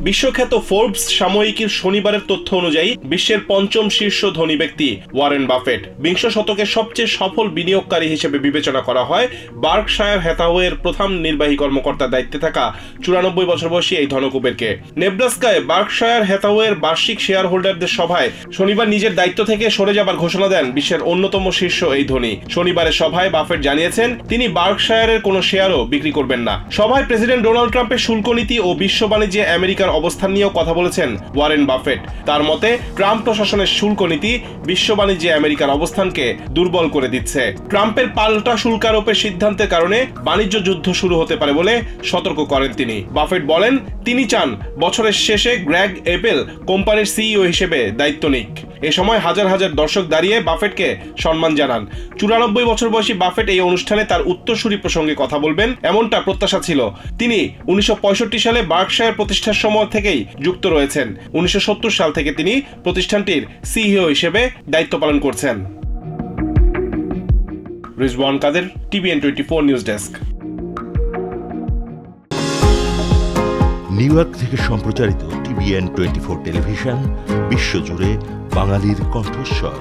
বিশ্বখ্যাত ফোর্বস সাময়িকীর শনিবারের তথ্য অনুযায়ী বিশ্বের পঞ্চম শীর্ষ ধনী ব্যক্তি ওয়ারেন বাফেট। বিংশ শতকের সবচেয়ে সফল বিনিয়োগকারী হিসেবে বিবেচনা করা হয় বার্কশায়ার হ্যাথাওয়ের প্রধান নির্বাহী কর্মকর্তার দায়িত্বে থাকা 94 বছর বয়সী এই ধনকুবেরকে। নেব্রাস্কায় বার্কশায়ার হ্যাথাওয়ের বার্ষিক শেয়ার হোল্ডারদের সভায় শনিবার নিজের দায়িত্ব থেকে সরে যাবার ঘোষণা দেন বিশ্বের অন্যতম শীর্ষ এই ধনী। শনিবারের সভায় বাফেট জানিয়েছেন তিনি বার্কশায়ারের কোনো শেয়ারও বিক্রি করবেন না। সভায় প্রেসিডেন্ট ডোনাল্ড ট্রাম্পের শুল্ক নীতি ও বিশ্ব বাণিজ্যে আমেরিকার অবস্থান নিয়েও কথা বলেছেন ওয়ারেন বাফেট। তার মতে ট্রাম্প প্রশাসনের শুল্ক নীতি বিশ্ব বাণিজ্যে আমেরিকার অবস্থানকে দুর্বল করে দিচ্ছে। ট্রাম্পের পাল্টা শুল্ক আরোপের সিদ্ধান্তের কারণে বাণিজ্য যুদ্ধ শুরু হতে পারে বলে সতর্ক করেন তিনি। বাফেট বলেন তিনি চান বছরের শেষে গ্রেগ এপেল কোম্পানির সিইও হিসেবে দায়িত্ব নিক। এ সময় হাজার হাজার দর্শক দাঁড়িয়ে বাফেটকে সম্মান জানান। 94 বছর বয়সী বাফেট এই অনুষ্ঠানে তার উত্তরসূরি প্রসঙ্গে কথা বলবেন এমনটা প্রত্যাশা ছিল। তিনি 1965 সালে বার্কশায়ার প্রতিষ্ঠার সময় থেকেই যুক্ত রয়েছেন। 1970 সাল থেকে তিনি প্রতিষ্ঠানটির সিইও হিসেবে দায়িত্ব পালন করছেন। রিজওয়ান কাদের, TVN 24 news desk. New York থেকে সম্প্রচারিত TVN 24 টেলিভিশন বিশ্বজুড়ে বাঙালির কণ্ঠস্বর।